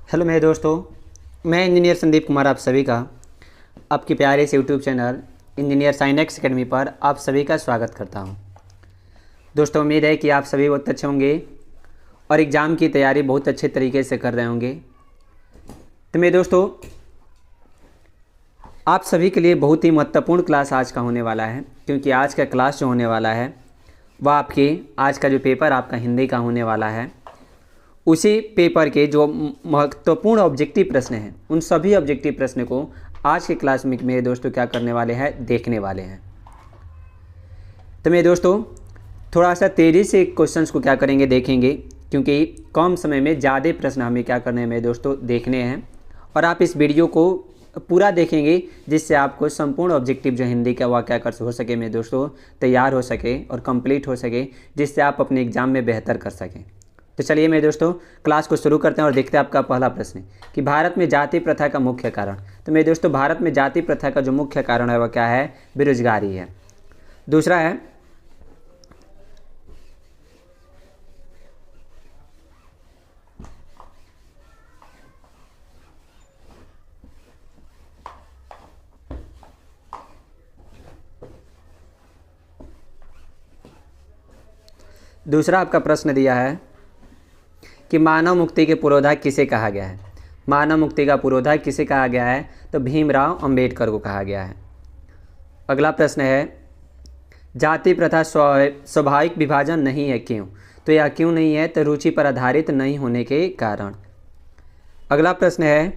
Hello मेरे दोस्तों, मैं इंजीनियर संदीप कुमार आप सभी का आपके प्यारे से YouTube channel engineer sine x academy पर आप सभी का स्वागत करता हूं। दोस्तों, उम्मीद है कि आप सभी बहुत अच्छे होंगे और एग्ज़ाम की तैयारी बहुत अच्छे तरीके से कर रहे होंगे। तो मेरे दोस्तों, आप सभी के लिए बहुत ही महत्वपूर्ण क्लास आज का होने वाला है, क्योंकि आज का क्लास जो होने वाला है वह आपके आज का जो पेपर आपका हिंदी का होने वाला है, उसी पेपर के जो महत्वपूर्ण ऑब्जेक्टिव प्रश्न हैं उन सभी ऑब्जेक्टिव प्रश्न को आज के क्लास में मेरे दोस्तों क्या करने वाले हैं, देखने वाले हैं। तो मेरे दोस्तों, थोड़ा सा तेज़ी से क्वेश्चंस को क्या करेंगे, देखेंगे, क्योंकि कम समय में ज़्यादा प्रश्न हमें क्या करने हैं मेरे दोस्तों, देखने हैं। और आप इस वीडियो को पूरा देखेंगे जिससे आपको संपूर्ण ऑब्जेक्टिव जो हिंदी का वह क्या कर हो सके मेरे दोस्तों, तैयार हो सके और कंप्लीट हो सके, जिससे आप अपने एग्ज़ाम में बेहतर कर सकें। तो चलिए मेरे दोस्तों, क्लास को शुरू करते हैं और देखते हैं आपका पहला प्रश्न कि भारत में जाति प्रथा का मुख्य कारण। तो मेरे दोस्तों, भारत में जाति प्रथा का जो मुख्य कारण है वह क्या है, बेरोजगारी है। दूसरा है दूसरा आपका प्रश्न दिया है कि मानव मुक्ति के पुरोधा किसे कहा गया है। मानव मुक्ति का पुरोधा किसे कहा गया है, तो भीमराव अंबेडकर को कहा गया है। अगला प्रश्न है जाति प्रथा स्वाभाविक विभाजन नहीं है, क्यों? तो यह क्यों नहीं है, तो रुचि पर आधारित नहीं होने के कारण। अगला प्रश्न है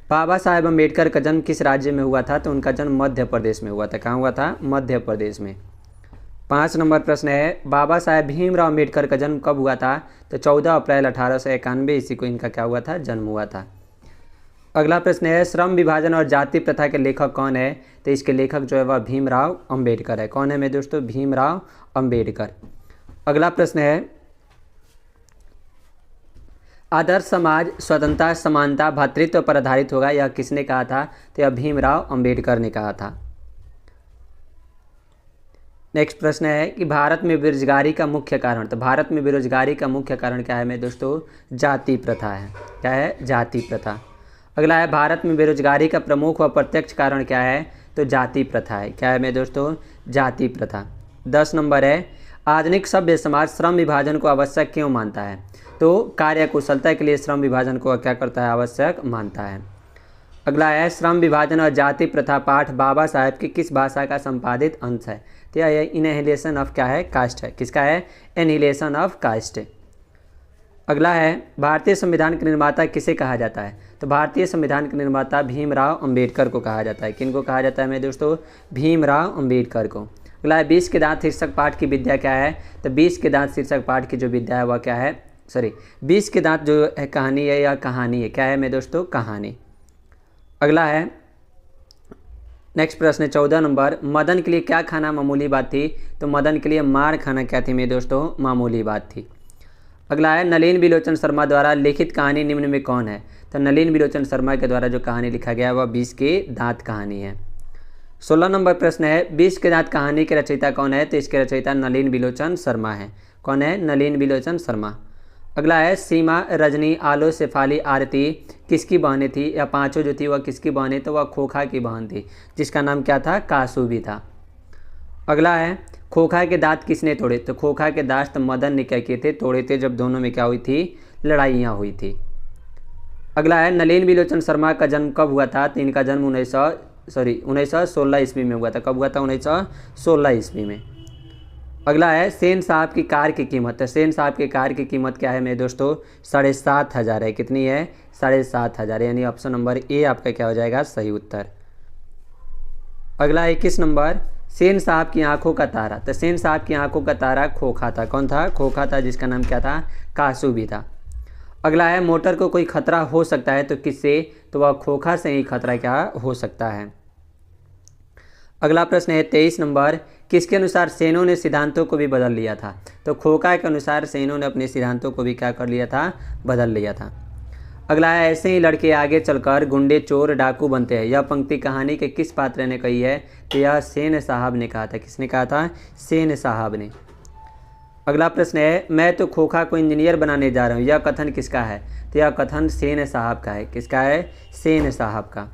बाबा साहेब अंबेडकर का जन्म किस राज्य में हुआ था, तो उनका जन्म मध्य प्रदेश में हुआ था। कहाँ हुआ था? मध्य प्रदेश में। 5 नंबर प्रश्न है बाबा साहेब भीमराव अम्बेडकर का जन्म कब हुआ था, तो 14 अप्रैल 1891 ईस्वी को इनका क्या हुआ था, जन्म हुआ था। अगला प्रश्न है श्रम विभाजन और जाति प्रथा के लेखक कौन है, तो इसके लेखक जो है वह भीमराव अम्बेडकर है। कौन है मेरे दोस्तों? भीमराव अम्बेडकर। अगला प्रश्न है आदर्श समाज स्वतंत्रता समानता भ्रातृत्व पर आधारित होगा, यह किसने कहा था, तो यह भीमराव अम्बेडकर ने कहा था। नेक्स्ट प्रश्न है कि भारत में बेरोजगारी का मुख्य कारण। तो भारत में बेरोजगारी का मुख्य कारण क्या है मेरे दोस्तों? जाति प्रथा है। क्या है? जाति प्रथा। अगला है भारत में बेरोजगारी का प्रमुख व प्रत्यक्ष कारण क्या है, तो जाति प्रथा है। क्या है मेरे दोस्तों? जाति प्रथा। 10 नंबर है आधुनिक सभ्य समाज श्रम विभाजन को आवश्यक क्यों मानता है, तो कार्य कुशलता के लिए श्रम विभाजन को क्या करता है, आवश्यक मानता है। अगला है श्रम विभाजन और जाति प्रथा पाठ बाबा साहेब की किस भाषा का संपादित अंश है, तो यह इनहिलेशन ऑफ क्या है, कास्ट है। किसका है? Annihilation of caste. अगला है भारतीय संविधान के निर्माता किसे कहा जाता है, तो भारतीय संविधान के निर्माता भीमराव अंबेडकर को कहा जाता है। किनको कहा जाता है मेरे दोस्तों? भीमराव अंबेडकर को। अगला है 20 के दांत शीर्षक पाठ की विद्या क्या है, तो 20 के दांत शीर्षक पाठ की जो विद्या है वह क्या है, 20 के दांत जो है कहानी है या कहानी है। क्या है मेरे दोस्तों? कहानी। अगला है नेक्स्ट प्रश्न 14 नंबर मदन के लिए क्या खाना मामूली बात थी, तो मदन के लिए मार खाना क्या थी मेरे दोस्तों? मामूली बात थी। अगला है नलिन बिलोचन शर्मा द्वारा लिखित कहानी निम्न में कौन है, तो नलिन बिलोचन शर्मा के द्वारा जो कहानी लिखा गया है वह 20 के दांत कहानी है। 16 नंबर प्रश्न है 20 के दांत कहानी के रचयिता कौन है, तो इसके रचयिता नलिन बिलोचन शर्मा है। कौन है? नलिन बिलोचन शर्मा। अगला है सीमा रजनी आलो शेफाली आरती किसकी बहनें थी, या पांचों जो थी वह किसकी बहनें, तो वह खोखा की बहन थी, जिसका नाम क्या था? कासू भी था। अगला है खोखा के दांत किसने तोड़े, तो खोखा के दांत मदन ने क्या किए थे, तोड़े थे, जब दोनों में क्या हुई थी, लड़ाइयाँ हुई थी। अगला है नलिन बिलोचन शर्मा का जन्म कब हुआ था, तो इनका जन्म 1916 ईस्वी में हुआ था। कब हुआ था? 1916 ईस्वी में। अगला है सेन साहब की कार की कीमत, तो सेन साहब की कार की कीमत क्या है मेरे दोस्तों? 7,500 है। कितनी है? 7,500, यानी ऑप्शन नंबर ए आपका क्या हो जाएगा, सही उत्तर। अगला 21 नंबर सेन साहब की आंखों का तारा, तो सेन साहब की आंखों का तारा खोखा था। कौन था? खोखा था, जिसका नाम क्या था? कासू भी था। अगला है मोटर को कोई खतरा हो सकता है तो किससे, तो वह खोखा से ही खतरा क्या हो सकता है। अगला प्रश्न है 23 नंबर किसके अनुसार सेनों ने सिद्धांतों को भी बदल लिया था, तो खोखा के अनुसार सेनों ने अपने सिद्धांतों को भी क्या कर लिया था, बदल लिया था। अगला है ऐसे ही लड़के आगे चलकर गुंडे चोर डाकू बनते हैं, यह पंक्ति कहानी के किस पात्र ने कही है, तो यह सेन साहब ने कहा था। किसने कहा था? सेन साहब ने। अगला प्रश्न है मैं तो खोखा को इंजीनियर बनाने जा रहा हूँ, यह कथन किसका है, तो यह कथन सेन साहब का है। किसका है? सेन साहब का।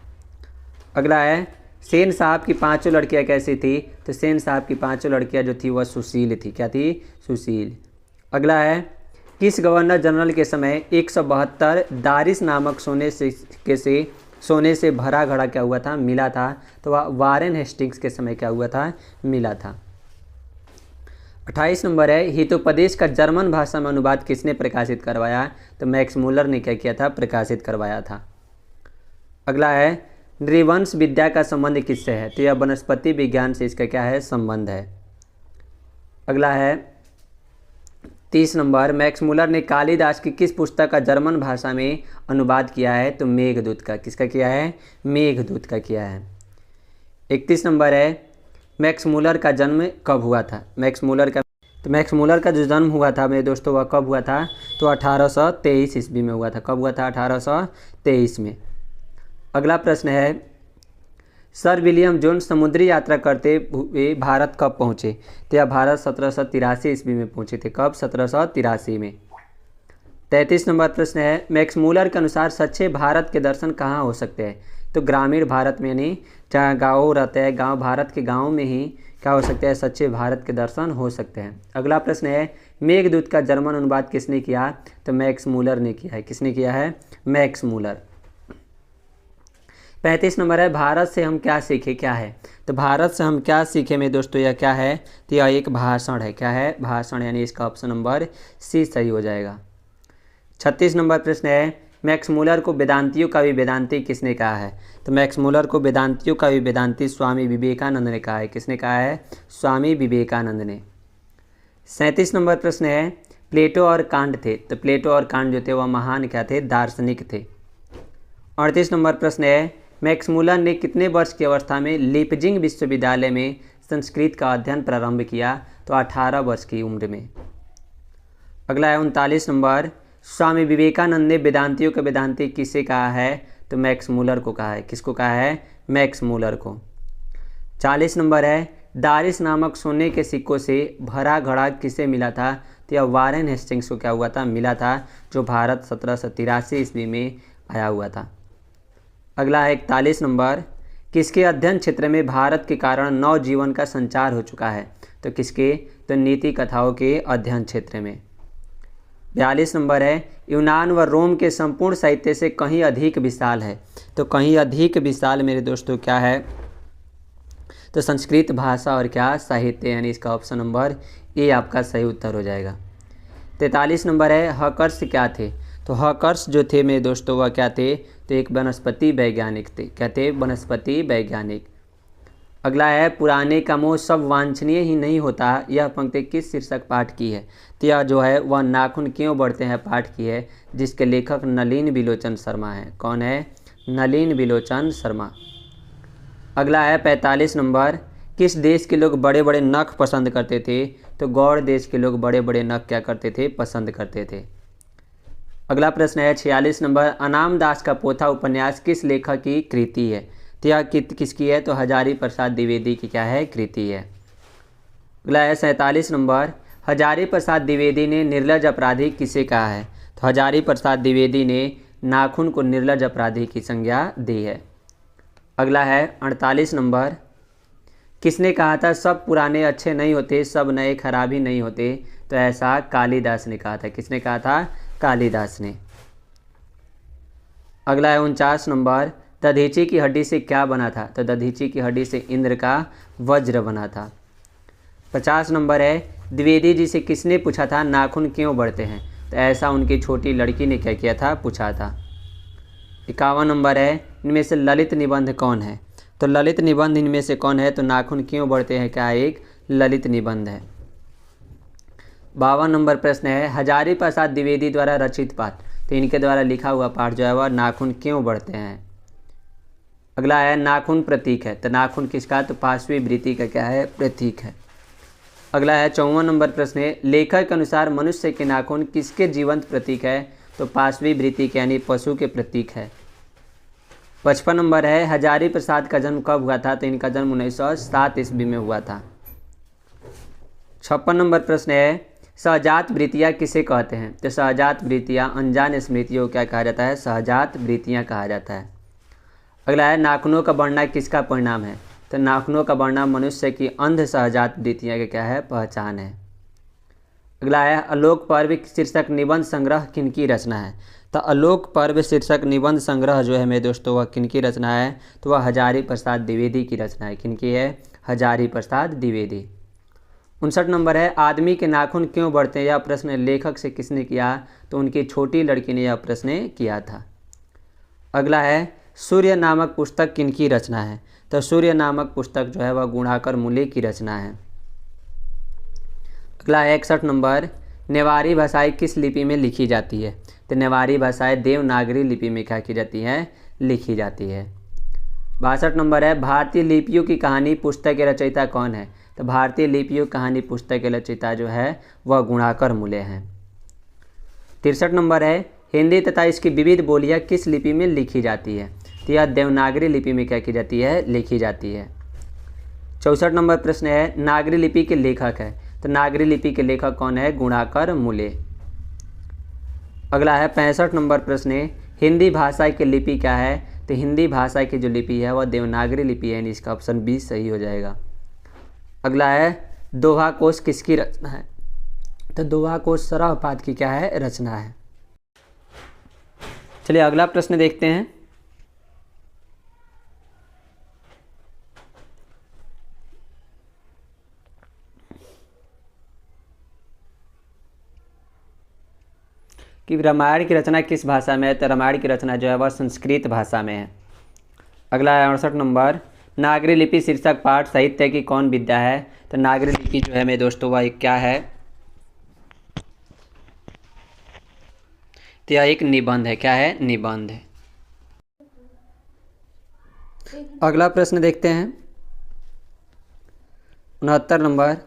अगला है, सेन साहब की पांचों लड़कियां कैसी थी? तो सेन साहब की पांचों लड़कियां जो थी वह सुशील थी। क्या थी? सुशील। अगला है, किस गवर्नर जनरल के समय 172 दारिस नामक सोने से भरा घड़ा क्या हुआ था? मिला था। तो वह वारेन हेस्टिंग्स के समय क्या हुआ था? मिला था। 28 नंबर है, हितोपदेश का जर्मन भाषा में अनुवाद किसने प्रकाशित करवाया? तो मैक्स मूलर ने क्या किया था? प्रकाशित करवाया था। अगला है, नृवंश विद्या का संबंध किससे है? तो यह वनस्पति विज्ञान से इसका क्या है? संबंध है। अगला है 30 नंबर, मैक्स मूलर ने कालिदास की किस पुस्तक का जर्मन भाषा में अनुवाद किया है? तो मेघदूत का। किसका किया है? मेघदूत का किया है। 31 नंबर है, मैक्स मूलर का जन्म कब हुआ था? मैक्स मूलर का जो जन्म हुआ था मेरे दोस्तों वह कब हुआ था? तो 1823 ईस्वी में हुआ था। कब हुआ था? 1823 में। अगला प्रश्न है, सर विलियम जोन्स समुद्री यात्रा करते हुए भारत कब पहुँचे? तो यह भारत 1783 ईस्वी में पहुँचे थे। कब? 1783 में। 33 नंबर प्रश्न है, मैक्स मूलर के अनुसार सच्चे भारत के दर्शन कहाँ हो सकते हैं? तो ग्रामीण भारत में, यानी जहाँ गाँव रहते हैं, गाँव भारत के गाँव में ही क्या हो सकते हैं? सच्चे भारत के दर्शन हो सकते हैं। अगला प्रश्न है, मेघदूत का जर्मन अनुवाद किसने किया? तो मैक्स मूलर ने किया है। किसने किया है? Max Muller. 35 नंबर है, भारत से हम क्या सीखे? क्या है? तो भारत से हम क्या सीखे मेरे दोस्तों? यह क्या है? तो यह एक भाषण है। क्या है? भाषण, यानी इसका ऑप्शन नंबर सी सही हो जाएगा। 36 नंबर प्रश्न है, मैक्स मूलर को वेदांतियों का भी वेदांती किसने कहा है? तो मैक्स मूलर को वेदांतियों का भी वेदांती स्वामी विवेकानंद ने कहा है। किसने कहा है? स्वामी विवेकानंद ने। 37 नंबर प्रश्न है, प्लेटो और कांट थे, तो प्लेटो और कांट जो थे वह महान क्या थे? दार्शनिक थे। 38 नंबर प्रश्न है, मैक्स मूलर ने कितने वर्ष की अवस्था में लीपजिंग विश्वविद्यालय में संस्कृत का अध्ययन प्रारंभ किया? तो 18 वर्ष की उम्र में। अगला है 39 नंबर, स्वामी विवेकानंद ने वेदांतियों के वेदांती किसे कहा है? तो मैक्स मूलर को कहा है। किसको कहा है? मैक्स मूलर को। 40 नंबर है, दारिस नामक सोने के सिक्कों से भरा घड़ा किसे मिला था? तो यह वारेन हेस्टिंग्स को क्या हुआ था? मिला था, जो भारत 1783 ईस्वी में आया हुआ था। अगला है 41 नंबर, किसके अध्ययन क्षेत्र में भारत के कारण नवजीवन का संचार हो चुका है? तो किसके? तो नीति कथाओं के अध्ययन क्षेत्र में। 42 नंबर है, यूनान व रोम के संपूर्ण साहित्य से कहीं अधिक विशाल है। तो कहीं अधिक विशाल मेरे दोस्तों क्या है? तो संस्कृत भाषा और क्या? साहित्य, यानी इसका ऑप्शन नंबर ए आपका सही उत्तर हो जाएगा। 43 नंबर है, हकर्स क्या थे? तो हकर्स जो थे मेरे दोस्तों वह क्या थे? तो एक वनस्पति वैज्ञानिक थे। क्या थे? वनस्पति वैज्ञानिक। अगला है, पुराने का मोह सब वांछनीय ही नहीं होता, यह पंक्ति किस शीर्षक पाठ की है? तो यह जो है वह नाखून क्यों बढ़ते हैं पाठ की है, जिसके लेखक नलिन बिलोचन शर्मा है। कौन है? नलिन बिलोचन शर्मा। अगला है 45 नंबर, किस देश के लोग बड़े बड़े नख पसंद करते थे? तो गौड़ देश के लोग बड़े बड़े नख क्या करते थे? पसंद करते थे। अगला प्रश्न है 46 नंबर, अनाम दास का पोथा उपन्यास किस लेखक की कृति है? तो यह किसकी है? तो हजारी प्रसाद द्विवेदी की क्या है? कृति है। अगला है 47 नंबर, हजारी प्रसाद द्विवेदी ने निर्लज अपराधी किसे कहा है? तो हजारी प्रसाद द्विवेदी ने नाखून को निर्लज अपराधी की संज्ञा दी है। अगला है 48 नंबर, किसने कहा था सब पुराने अच्छे नहीं होते, सब नए खराब ही नहीं होते? तो ऐसा कालिदास ने कहा था। किसने कहा था? कालिदास ने। अगला है 49 नंबर, दधीची की हड्डी से क्या बना था? तो दधीची की हड्डी से इंद्र का वज्र बना था। 50 नंबर है, द्विवेदी जी से किसने पूछा था नाखून क्यों बढ़ते हैं? तो ऐसा उनकी छोटी लड़की ने क्या किया था? पूछा था। 51 नंबर है, इनमें से ललित निबंध कौन है? तो ललित निबंध इनमें से कौन है? तो नाखून क्यों बढ़ते हैं क्या एक ललित निबंध है। 52 नंबर प्रश्न है, हजारी प्रसाद द्विवेदी द्वारा रचित पाठ, तो इनके द्वारा लिखा हुआ पाठ जो है वह नाखून क्यों बढ़ते हैं। अगला है, नाखून प्रतीक है, तो नाखून किसका? तो पांचवी वृत्ति का क्या है? प्रतीक है। अगला है 54 नंबर प्रश्न है, लेखक के अनुसार मनुष्य के नाखून किसके जीवंत प्रतीक है? तो पांचवी वृत्ति के यानी पशु के प्रतीक है। 55 नंबर है, हजारी प्रसाद का जन्म कब हुआ था? तो इनका जन्म 1907 ईस्वी में हुआ था। 56 नंबर प्रश्न है, सहजात वृत्तियाँ किसे कहते हैं? तो सहजात वृत्तियाँ, अनजान स्मृतियों को क्या कहा जाता है? सहजात वृत्तियाँ कहा जाता है। अगला है नाखूनों का बढ़ना किसका परिणाम है? तो नाखूनों का बढ़ना मनुष्य की अंध सहजात वृत्तियाँ का क्या है? पहचान है। अगला है आलोक पर्व शीर्षक निबंध संग्रह किनकी रचना है? तो आलोक पर्व शीर्षक निबंध संग्रह जो है मेरे दोस्तों वह किनकी रचना है? तो वह हजारी प्रसाद द्विवेदी की रचना है। किनकी है? हजारी प्रसाद द्विवेदी। 59 नंबर है आदमी के नाखून क्यों बढ़ते हैं? यह प्रश्न लेखक से किसने किया? तो उनकी छोटी लड़की ने यह प्रश्न किया था। अगला है सूर्य नामक पुस्तक किनकी रचना है? तो सूर्य नामक पुस्तक जो है वह गुणाकर मूले की रचना है। अगला है 61 नंबर नेवारी भाषाएं किस लिपि में लिखी जाती है? तो नेवारी भाषाएं देवनागरी लिपि में क्या की जाती है? लिखी जाती है। 62 नंबर है भारतीय लिपियों की कहानी पुस्तक के रचयिता कौन है? तो भारतीय लिपियों की कहानी पुस्तक के रचयिता जो है वह गुणाकर मूले हैं। 63 नंबर है हिंदी तथा इसकी विविध बोलियां किस लिपि में लिखी जाती है? तो यह देवनागरी लिपि में क्या की जाती है? लिखी जाती है। 64 नंबर प्रश्न है नागरी लिपि के लेखक है? तो नागरी लिपि के लेखक कौन है? गुणाकर मूले। अगला है 65 नंबर प्रश्न है हिंदी भाषा की लिपि क्या है? तो हिंदी भाषा की जो लिपि है वह देवनागरी लिपि है, यानी इसका ऑप्शन बी सही हो जाएगा। अगला है दोहा कोश किसकी रचना है? तो दोहा कोश सरहपाद की क्या है? रचना है। चलिए अगला प्रश्न देखते हैं। कि रामायण की रचना किस भाषा में है? तो रामायण की रचना जो है वह संस्कृत भाषा में है। अगला है 68 नंबर नागरी लिपि शीर्षक पाठ साहित्य की कौन विद्या है? तो नागरी लिपि जो है मेरे दोस्तों वह क्या है? तो यह एक निबंध है। क्या है? निबंध है। अगला प्रश्न देखते हैं 69 नंबर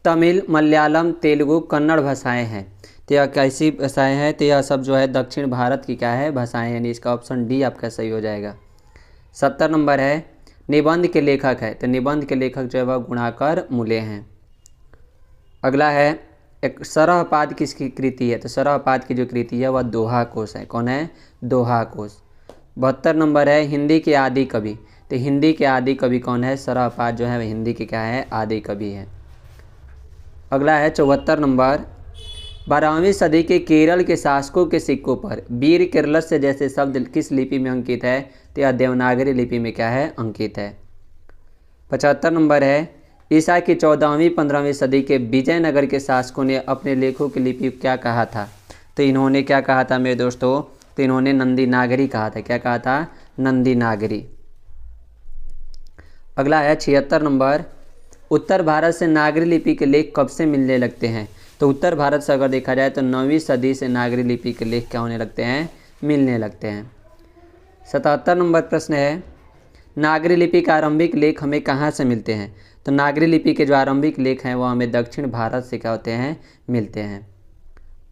तमिल मलयालम तेलुगु कन्नड़ भाषाएं हैं, तो यह कैसी भाषाएं हैं? तो यह सब जो है दक्षिण भारत की क्या है? भाषाएं, यानी इसका ऑप्शन डी आपका सही हो जाएगा। 70 नंबर है निबंध के लेखक है? तो निबंध के लेखक जो है वह गुणाकर मूले हैं। अगला है एक सरहपाद किसकी कृति है? तो सरहपाद की जो कृति है वह दोहा कोश है। कौन है? दोहा कोश। 72 नंबर है हिंदी के आदि कवि? तो हिंदी के आदि कवि कौन है? सरहपाद जो है वह हिंदी के क्या है? आदि कवि है। अगला है 74 नंबर 12वीं सदी के केरल के शासकों के सिक्कों पर वीर केरलस्य जैसे शब्द किस लिपि में अंकित है? तो यह देवनागरी लिपि में क्या है? अंकित है। 75 नंबर है ईसा की 14वीं 15वीं सदी के विजयनगर के शासकों ने अपने लेखों की लिपि क्या कहा था? तो इन्होंने क्या कहा था मेरे दोस्तों? तो इन्होंने नंदी नागरी कहा था। क्या कहा था? नंदी नागरी। अगला है 76 नंबर उत्तर भारत से नागरी लिपि के लेख कब से मिलने लगते हैं? तो उत्तर भारत से अगर देखा जाए तो 9वीं सदी से नागरी लिपि के लेख क्या होने लगते हैं? मिलने लगते हैं। 77 नंबर प्रश्न है नागरी लिपि के आरंभिक लेख हमें कहाँ से मिलते हैं? तो नागरी लिपि के जो आरंभिक लेख हैं वो हमें दक्षिण भारत से क्या होते हैं? मिलते हैं।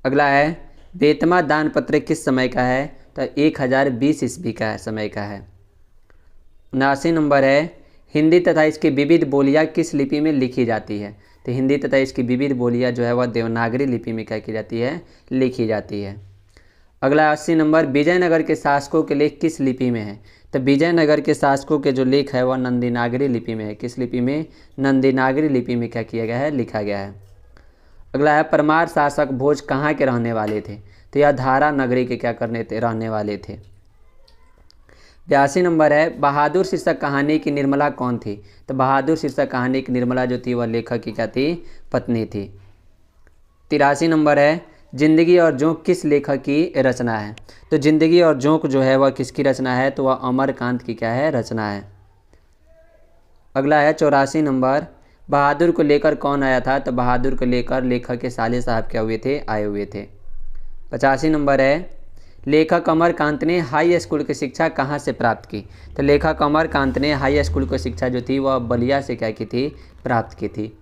अगला है बेतमा दान पत्र किस समय का है? तो 1020 ईस्वी का समय का है। 79 नंबर है हिंदी तथा इसकी विविध बोलियां किस लिपि में लिखी जाती है? तो हिंदी तथा इसकी विविध बोलियां जो है वह देवनागरी लिपि में क्या की जाती है? लिखी जाती है। अगला 80 नंबर विजयनगर के शासकों के लेख किस लिपि में है? तो विजयनगर के शासकों के जो लेख है वह नंदीनागरी लिपि में है। किस लिपि में? नंदीनागरी लिपि में क्या किया गया है? लिखा गया है। अगला है परमार शासक भोज कहाँ के रहने वाले थे? तो यह धारा नगरी के क्या करने थे? रहने वाले थे। 82 नंबर है बहादुर शीर्षक कहानी की निर्मला कौन थी? तो बहादुर शीर्षक कहानी की निर्मला जो थी वह लेखक की क्या थी? पत्नी थी। 83 नंबर है जिंदगी और जोंक किस लेखक की रचना है? तो जिंदगी और जोंक जो है वह किसकी रचना है? तो वह अमरकांत की क्या है? रचना है। अगला है 84 नंबर बहादुर को लेकर कौन आया था? तो बहादुर को लेकर लेखक के साले साहब क्या हुए थे? आए हुए थे। 85 नंबर है लेखक अमरकांत ने हाई स्कूल की शिक्षा कहाँ से प्राप्त की? तो लेखक अमरकांत ने हाई स्कूल की शिक्षा जो थी वह बलिया से क्या की थी? प्राप्त की थी।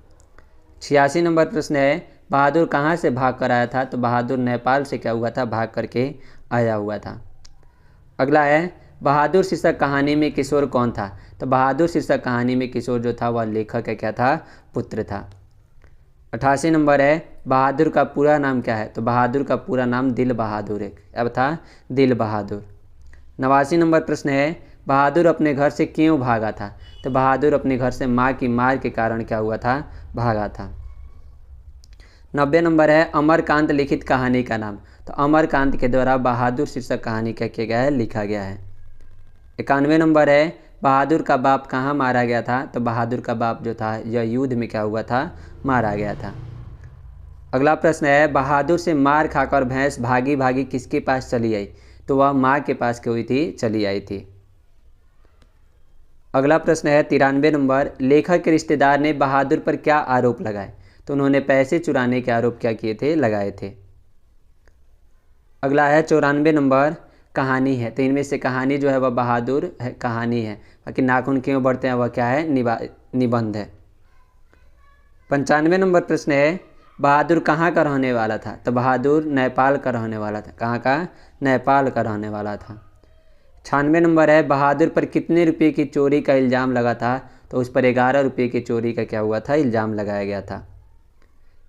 86 नंबर प्रश्न है बहादुर कहाँ से भाग कर आया था? तो बहादुर नेपाल से क्या हुआ था? भाग करके आया हुआ था। अगला है बहादुर शीर्षक कहानी में किशोर कौन था? तो बहादुर शीर्षक कहानी में किशोर जो था वह लेखक का क्या था? पुत्र था। 88 नंबर है बहादुर का पूरा नाम क्या है? तो बहादुर का पूरा नाम दिल बहादुर है। अब था दिल बहादुर। 89 नंबर प्रश्न है, बहादुर अपने घर से क्यों भागा था? तो बहादुर अपने घर से माँ की मार के कारण क्या हुआ था? भागा था। 90 नंबर है, अमरकांत लिखित कहानी का नाम? तो अमरकांत के द्वारा बहादुर शीर्षक कहानी क्या किया गया है? लिखा गया है। 91 नंबर है, बहादुर का बाप कहाँ मारा गया था? तो बहादुर का बाप जो था यह युद्ध में क्या हुआ था? मारा गया था। अगला प्रश्न है, बहादुर से मार खाकर भैंस भागी भागी किसके पास चली आई? तो वह माँ के पास क्या हुई थी? चली आई थी। अगला प्रश्न है 93 नंबर, लेखक के रिश्तेदार ने बहादुर पर क्या आरोप लगाए? तो उन्होंने पैसे चुराने के आरोप क्या किए थे? लगाए थे। अगला है 94 नंबर, कहानी है। तो इनमें से कहानी जो है वह बहादुर है, कहानी है। बाकी नाखून क्यों बढ़ते हैं वह क्या है? निबंध है। 95 नंबर प्रश्न है, बहादुर कहाँ का रहने वाला था? तो बहादुर नेपाल का रहने वाला था। कहाँ का? नेपाल का रहने वाला था। 96 नंबर है, बहादुर पर कितने रुपये की चोरी का इल्ज़ाम लगा था? तो उस पर 11 रुपये की चोरी का क्या हुआ था? इल्ज़ाम लगाया गया था।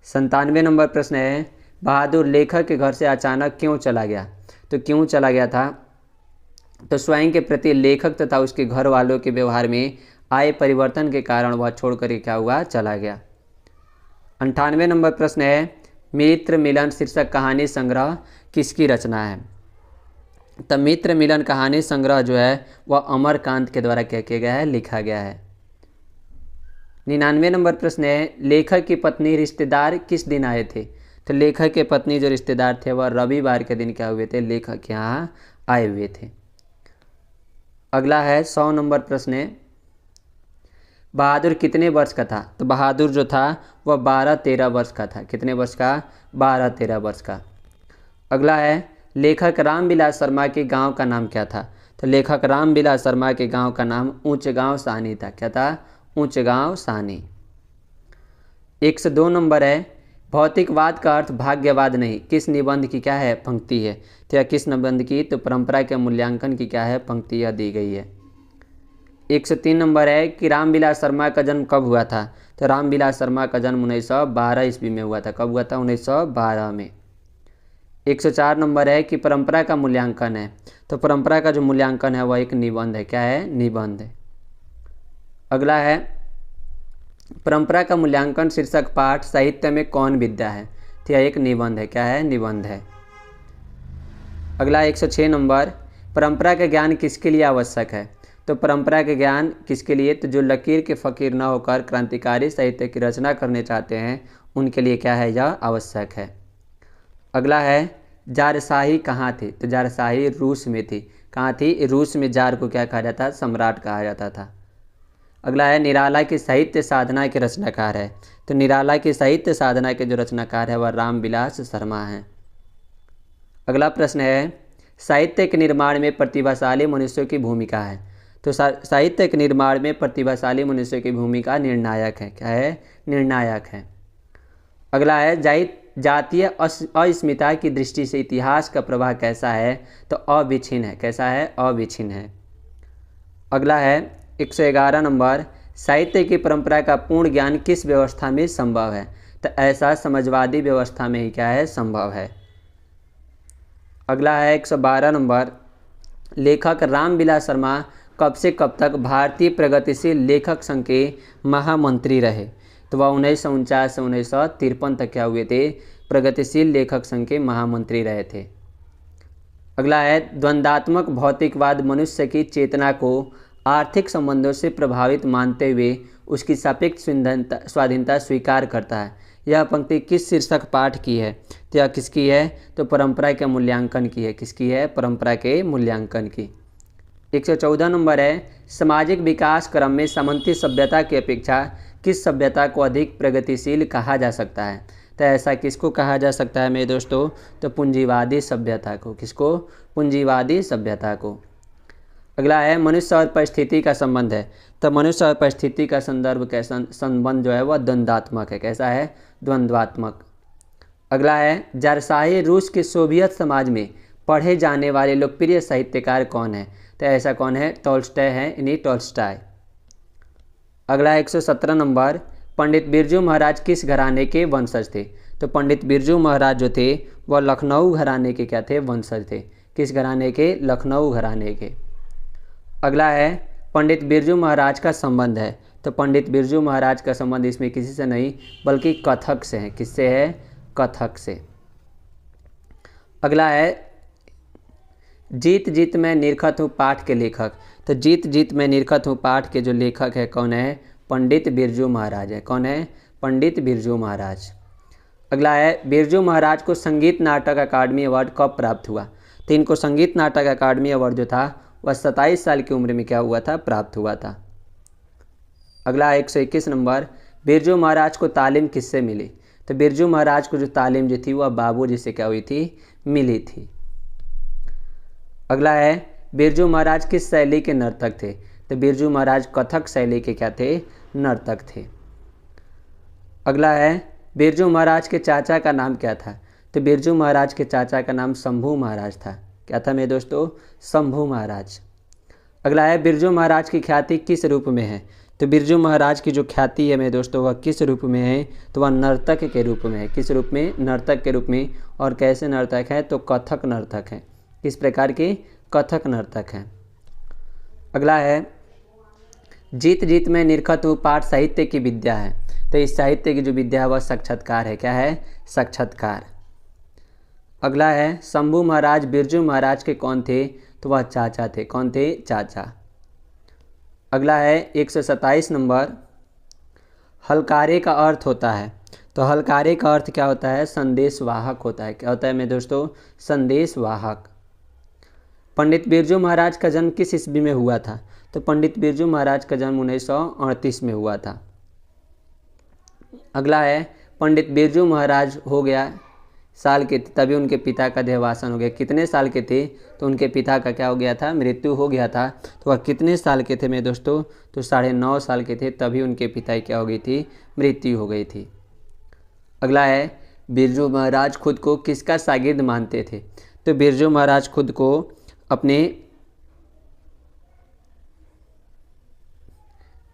97 नंबर प्रश्न है, बहादुर लेखक के घर से अचानक क्यों चला गया? तो क्यों चला गया था? तो स्वयं के प्रति लेखक तथा उसके घर वालों के व्यवहार में आए परिवर्तन के कारण वह छोड़कर क्या हुआ? चला गया। 98 नंबर प्रश्न है, मित्र मिलन शीर्षक कहानी संग्रह किसकी रचना है? तो मित्र मिलन कहानी संग्रह जो है वह अमरकांत के द्वारा क्या किया गया है? लिखा गया है। 99 नंबर प्रश्न है, लेखक की पत्नी रिश्तेदार किस दिन आए थे? तो लेखक के पत्नी जो रिश्तेदार थे वह रविवार के दिन क्या हुए थे? लेखक के यहाँ आए हुए थे। अगला है 100 नंबर प्रश्न है, बहादुर कितने वर्ष का था? तो बहादुर जो था वह 12-13 वर्ष का था। कितने वर्ष का? 12-13 वर्ष का। अगला है, लेखक रामविलास शर्मा के गांव का नाम क्या था? तो लेखक रामविलास शर्मा के गांव का नाम ऊंचगांव साहनी था। क्या था? ऊंचगांव साहनी। 102 नंबर है, भौतिकवाद का अर्थ भाग्यवाद नहीं किस निबंध की क्या है? पंक्ति है। तो यह किस निबंध की? तो परंपरा के मूल्यांकन की क्या है? पंक्ति यह दी गई है। 103 नंबर है कि रामविलास शर्मा का जन्म कब हुआ था? तो रामविलास शर्मा का जन्म 1912 ईस्वी में हुआ था। कब हुआ था? 1912 में। 104 नंबर है कि परंपरा का मूल्यांकन है। तो परंपरा का जो मूल्यांकन है वह एक निबंध है। क्या है? निबंध है। अगला है, परंपरा का मूल्यांकन शीर्षक पाठ साहित्य में कौन विद्या है? तो यह एक निबंध है। क्या है? निबंध है। अगला 106 नंबर, परंपरा का ज्ञान किसके लिए आवश्यक है? तो परंपरा के ज्ञान किसके लिए? तो जो लकीर के फ़कीर न होकर क्रांतिकारी साहित्य की रचना करने चाहते हैं उनके लिए क्या है? यह आवश्यक है। अगला है, जारशाही कहाँ थी? तो जारशाही रूस में थी। कहाँ थी? रूस में। जार को क्या कहा जाता? सम्राट कहा जाता था। अगला है, निराला की साहित्य साधना के रचनाकार है। तो निराला की साहित्य साधना के जो रचनाकार है वह रामविलास शर्मा हैं। अगला प्रश्न है, साहित्य के निर्माण में प्रतिभाशाली मनुष्यों की भूमिका है। तो साहित्य के निर्माण में प्रतिभाशाली मनुष्यों की भूमिका निर्णायक है। क्या है? निर्णायक है। अगला है, जातीय अस्मिता की दृष्टि से इतिहास का प्रवाह कैसा है? तो अविच्छिन्न है। कैसा है? अविच्छिन्न है। अगला है 111 नंबर, साहित्य की परंपरा का पूर्ण ज्ञान किस व्यवस्था में संभव है? तो ऐसा समाजवादी व्यवस्था में ही क्या है? संभव है। अगला है 112 नंबर, लेखक रामविलास शर्मा कब से कब तक भारतीय प्रगतिशील लेखक संघ के महामंत्री रहे? तो वह 1949 से 1953 तक क्या हुए थे? प्रगतिशील लेखक संघ के महामंत्री रहे थे। अगला है, द्वंद्वात्मक भौतिकवाद मनुष्य की चेतना को आर्थिक संबंधों से प्रभावित मानते हुए उसकी सापेक्ष स्वाधीनता स्वीकार करता है। यह पंक्ति किस शीर्षक पाठ की है? तो यह किसकी है? तो परंपरा के मूल्यांकन की है। किसकी है? परंपरा के मूल्यांकन की। 114 नंबर है, सामाजिक विकास क्रम में सामंती सभ्यता की अपेक्षा किस सभ्यता को अधिक प्रगतिशील कहा जा सकता है? तो ऐसा किसको कहा जा सकता है मेरे दोस्तों? तो पूंजीवादी सभ्यता को। किसको? पूंजीवादी सभ्यता को। अगला है, मनुष्य और परिस्थिति का संबंध है। तो मनुष्य और परिस्थिति का संदर्भ कैसा संबंध जो है वह द्वंद्वात्मक है। कैसा है? द्वंद्वात्मक। अगला है, जारशाही रूस के सोवियत समाज में पढ़े जाने वाले लोकप्रिय साहित्यकार कौन है? तो ऐसा कौन है? टॉल्स्टॉय है, यानी टॉल्स्टॉय। अगला 117 नंबर, पंडित बिरजू महाराज किस घराने के वंशज थे? तो पंडित बिरजू महाराज जो थे वह लखनऊ घराने के क्या थे, वंशज थे। किस घराने के? लखनऊ घराने के। अगला है पंडित बिरजू महाराज का संबंध है, तो पंडित बिरजू महाराज का संबंध इसमें किसी से नहीं बल्कि कथक से है। किससे है? कथक से। अगला है जीत जीत मैं निरखत हूँ पाठ के लेखक, तो जीत जीत मैं निरखत हूँ पाठ के जो लेखक है कौन है? पंडित बिरजू महाराज है। कौन है? पंडित बिरजू महाराज। अगला है बिरजू महाराज को संगीत नाटक अकादमी अवार्ड कब प्राप्त हुआ? तो इनको संगीत नाटक अकादमी अवार्ड जो था वह 27 साल की उम्र में क्या हुआ था? प्राप्त हुआ था। अगला 121 नंबर, बिरजू महाराज को तालीम किससे मिली? तो बिरजू महाराज को जो तालीम जो थी वह बाबूजी से क्या हुई थी? मिली थी। अगला है बिरजू महाराज किस शैली के नर्तक थे? तो बिरजू महाराज कथक शैली के क्या थे? नर्तक थे। अगला है बिरजू महाराज के चाचा का नाम क्या था? तो बिरजू महाराज के चाचा का नाम शंभू महाराज था। क्या था मेरे दोस्तों? शंभू महाराज। अगला है बिरजू महाराज की ख्याति किस रूप में है? तो बिरजू महाराज की जो ख्याति है मेरे दोस्तों वह किस रूप में है? तो वह नर्तक के रूप में है। किस रूप में? नर्तक के रूप में। और कैसे नर्तक है? तो कथक नर्तक है। किस प्रकार के? कथक नर्तक हैं। अगला है जीत जीत में निरखत हूँ पाठ साहित्य की विद्या है, तो इस साहित्य की जो विद्या है वह साक्षात्कार है। क्या है? साक्षात्कार। अगला है शंभू महाराज बिरजू महाराज के कौन थे? तो वह चाचा थे। कौन थे? चाचा। अगला है 127 नंबर, हलकारे का अर्थ होता है, तो हलकारे का अर्थ क्या होता है? संदेशवाहक होता है। क्या होता है मेरे दोस्तों? संदेशवाहक। पंडित बिरजू महाराज का जन्म किस ईस्वी में हुआ था? तो पंडित बिरजू महाराज का जन्म 1938 में हुआ था। अगला है पंडित बिरजू महाराज हो गया साल के तभी उनके पिता का देहावसान हो गया। कितने साल के थे? तो उनके पिता का क्या हो गया था? मृत्यु हो गया था। तो वह कितने साल के थे मेरे दोस्तों? तो 9.5 साल के थे, तभी उनके पिता की क्या हो गई थी? मृत्यु हो गई थी। अगला है बिरजू महाराज खुद को किसका शागिर्द मानते थे? तो बिरजू महाराज खुद को अपने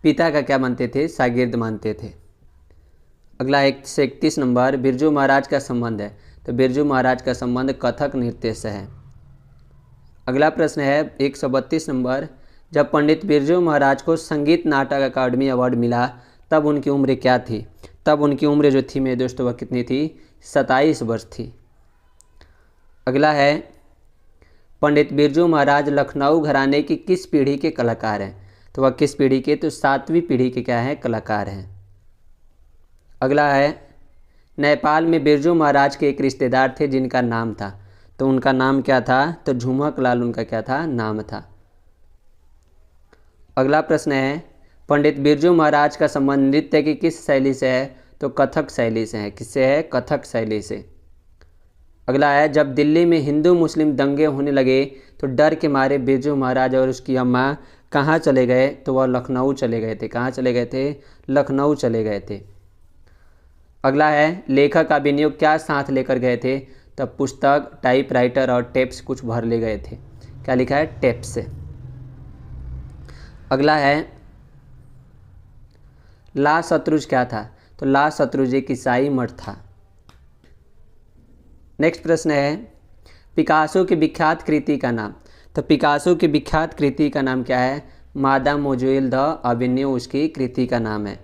पिता का क्या मानते थे? शागिर्द मानते थे। अगला 131 नंबर, बिरजू महाराज का संबंध है, तो बिरजू महाराज का संबंध कथक नृत्य से है। अगला प्रश्न है 132 नंबर, जब पंडित बिरजू महाराज को संगीत नाटक अकादमी अवार्ड मिला तब उनकी उम्र क्या थी? तब उनकी उम्र जो थी मेरे दोस्तों वह कितनी थी? 27 वर्ष थी। अगला है पंडित बिरजू महाराज लखनऊ घराने की किस पीढ़ी के कलाकार हैं? तो वह किस पीढ़ी के? तो 7वीं पीढ़ी के क्या हैं? कलाकार हैं। अगला है नेपाल में बिरजू महाराज के एक रिश्तेदार थे जिनका नाम था, तो उनका नाम क्या था? तो झुमक लाल उनका क्या था? नाम था। अगला प्रश्न है पंडित बिरजू महाराज का संबंध नृत्य की किस शैली से है? तो कथक शैली से है। किससे है? कथक शैली से। अगला है जब दिल्ली में हिंदू मुस्लिम दंगे होने लगे तो डर के मारे बिरजू महाराज और उसकी अम्मा कहाँ चले गए? तो वह लखनऊ चले गए थे। कहाँ चले गए थे? लखनऊ चले गए थे। अगला है लेखक अभिनव क्या साथ लेकर गए थे? तब पुस्तक, टाइपराइटर और टेप्स कुछ भर ले गए थे। क्या लिखा है? टेप्स से। अगला है ला शत्रुज क्या था? तो ला शत्रुज एक ईसाई मठ था। नेक्स्ट प्रश्न है पिकासो की विख्यात कृति का नाम? तो पिकासो की विख्यात कृति का नाम क्या है? मादामोजुएल द एवेन्यू उसकी कृति का नाम है।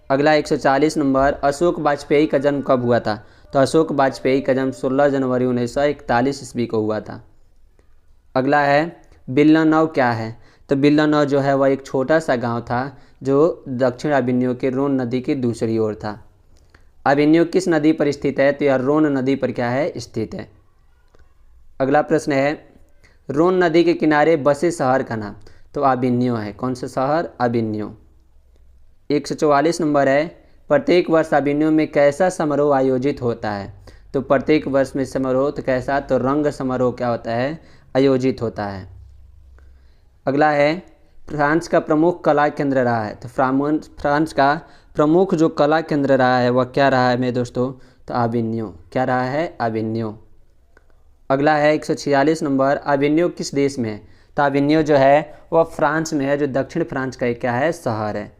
अगला 140 नंबर, अशोक वाजपेयी का जन्म कब हुआ था? तो अशोक वाजपेयी का जन्म 16 जनवरी 1941 ईस्वी को हुआ था। अगला है बिल्लानव क्या है? तो बिल्लानव जो है वह एक छोटा सा गांव था जो दक्षिण अभिन्यो के रोन नदी की दूसरी ओर था। अभिन्यो किस नदी पर स्थित है? तो यह रोन नदी पर क्या है? स्थित है। अगला प्रश्न है रोन नदी के किनारे बसे शहर का नाम? तो अभिन्यो है। कौन सा शहर? अभिन्यो। 144 नंबर है प्रत्येक वर्ष अभिन्यो में कैसा समारोह आयोजित होता है? तो प्रत्येक वर्ष में समारोह तो कैसा? तो रंग समारोह क्या होता है? आयोजित होता है। अगला है फ्रांस का प्रमुख कला केंद्र रहा है? तो फ्रांस का प्रमुख जो कला केंद्र रहा है वह क्या रहा है मेरे दोस्तों? तो अभिन्यो। क्या रहा है? अभिन्यो। अगला है 146 नंबर, अभिन्यो किस देश में है? तो अभिन्यो जो है वह फ्रांस में है, जो दक्षिण फ्रांस का एक क्या है? शहर है।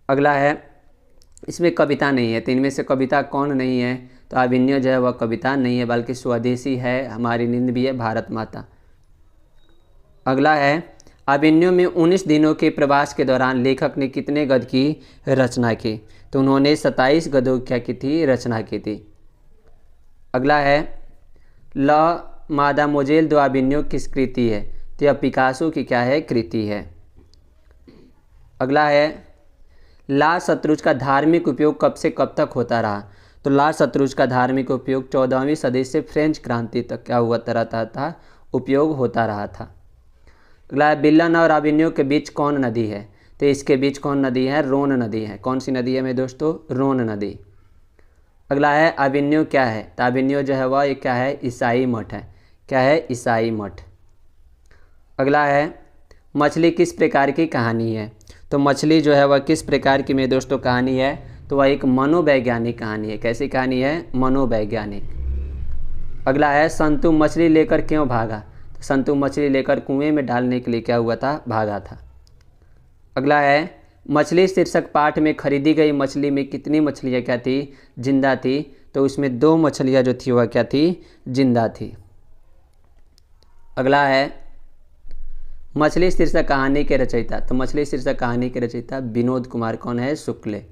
अगला है इसमें कविता नहीं है, तो इनमें से कविता कौन नहीं है? तो अभिनय जो है वह कविता नहीं है, बल्कि स्वदेशी है, हमारी नींद भी है, भारत माता। अगला है, अभिनय में 19 दिनों के प्रवास के दौरान लेखक ने कितने गद्य की रचना की? तो उन्होंने 27 गद्यों क्या की थी? रचना की थी। अगला है, ल मादामोजेल दो अभिनय किस कृति है? तो यह पिकासो की क्या है? कृति है। अगला है, ला शत्रुज का धार्मिक उपयोग कब से कब तक होता रहा? तो ला शत्रुज का धार्मिक उपयोग 14वीं सदी से फ्रेंच क्रांति तक क्या हुआ रहता था? उपयोग होता रहा था। अगला है, बिल्लन और अभिनय के बीच कौन नदी है? तो इसके बीच कौन नदी है? रोन नदी है। कौन सी नदी है मेरे दोस्तों? रोन नदी। अगला है, अभिनय क्या है? तो अभिनय जो है वह ये क्या है? ईसाई मठ है। क्या है? ईसाई मठ। अगला है, मछली किस प्रकार की कहानी है? तो मछली जो है वह किस प्रकार की मेरे दोस्तों कहानी है? तो वह एक मनोवैज्ञानिक कहानी है। कैसी कहानी है? मनोवैज्ञानिक। अगला है, संतु मछली लेकर क्यों भागा? तो संतु मछली लेकर कुएं में डालने के लिए क्या हुआ था? भागा था। अगला है, मछली शीर्षक पाठ में खरीदी गई मछली में कितनी मछलियाँ क्या थी? जिंदा थी। तो उसमें 2 मछलियाँ जो थी वह क्या थी? जिंदा थी। अगला है, मछली शीर्षक कहानी के रचयिता। तो मछली शीर्षक कहानी के रचयिता विनोद कुमार कौन है? शुक्ल।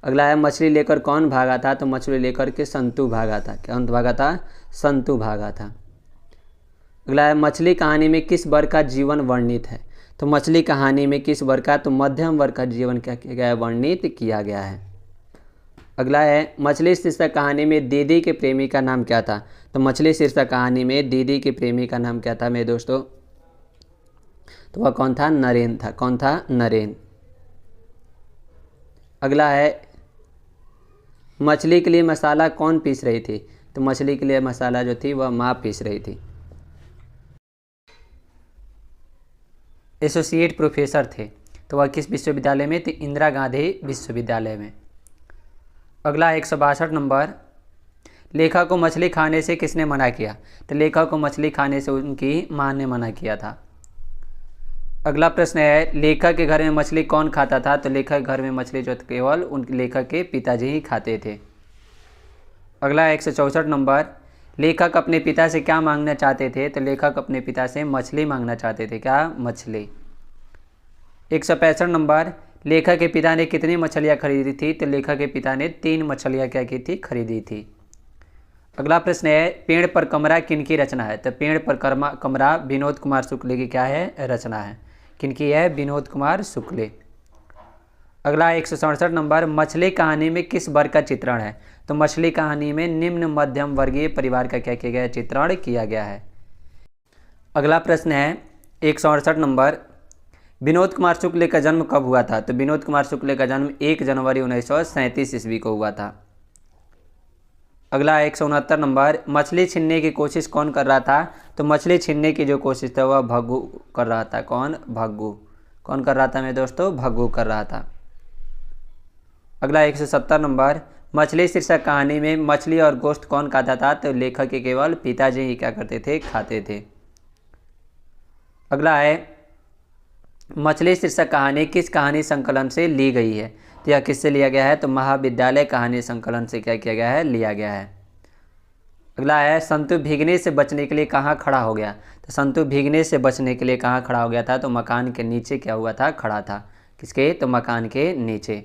अगला है, मछली लेकर कौन भागा था? तो मछली लेकर के संतु भागा था। कौन भागा था? संतु भागा था। अगला है, मछली कहानी में किस वर्ग का जीवन वर्णित है? तो मछली कहानी में किस वर्ग का? तो मध्यम वर्ग का जीवन क्या किया गया है? वर्णित किया गया है। अगला है, मछली शीर्षक कहानी में दीदी के प्रेमी का नाम क्या था? तो मछली शीर्षक कहानी में दीदी के प्रेमी का नाम क्या था मेरे दोस्तों? तो वह कौन था? नरेन था। कौन था? नरेन। अगला है, मछली के लिए मसाला कौन पीस रही थी? तो मछली के लिए मसाला जो थी वह माँ पीस रही थी। एसोसिएट प्रोफेसर थे, तो वह किस विश्वविद्यालय में? तो इंदिरा गांधी विश्वविद्यालय में। अगला 162 नंबर, लेखक को मछली खाने से किसने मना किया? तो लेखक को मछली खाने से उनकी माँ ने मना किया था। अगला प्रश्न है, लेखक के घर में मछली कौन खाता था? तो लेखक के घर में मछली जो केवल उन लेखक के पिताजी ही खाते थे। अगला 164 नंबर, लेखक अपने पिता से क्या मांगना चाहते थे? तो लेखक अपने पिता से मछली मांगना चाहते थे। क्या? मछली। 165 नंबर, लेखक के पिता ने कितनी मछलियाँ खरीदी थी? तो लेखक के पिता ने 3 मछलियाँ क्या की थी? खरीदी थी। अगला प्रश्न है, पेड़ पर कमरा किनकी रचना है? तो पेड़ पर कमरा विनोद कुमार शुक्ल की क्या है? रचना है। किनकी है? विनोद कुमार शुक्ल। अगला 167 नंबर, मछली कहानी में किस वर्ग का चित्रण है? तो मछली कहानी में निम्न मध्यम वर्गीय परिवार का क्या किया गया है? चित्रण किया गया है। अगला प्रश्न है 168 नंबर, विनोद कुमार शुक्ल का जन्म कब हुआ था? तो विनोद कुमार शुक्ल का जन्म 1 जनवरी 1937 ईस्वी को हुआ था। अगला 169 नंबर, मछली छीनने की कोशिश कौन कर रहा था? तो मछली छीनने की जो कोशिश था वह भग्गू कर रहा था। कौन? भग्गू। कौन कर रहा था मेरे दोस्तों? भग्गू कर रहा था। अगला 170 नंबर, मछली शीर्षक कहानी में मछली और गोश्त कौन खाता था? तो लेखक के केवल पिताजी ही क्या करते थे? खाते थे। अगला है, मछली शीर्षक कहानी किस कहानी संकलन से ली गई है? तो यह किससे लिया गया है? तो महाविद्यालय कहानी संकलन से क्या किया गया है? लिया गया है। अगला है, संतु भीगने से बचने के लिए कहाँ खड़ा हो गया? तो संतु भीगने से बचने के लिए कहाँ खड़ा हो गया था? तो मकान के नीचे क्या हुआ था? खड़ा था। किसके? तो मकान के नीचे।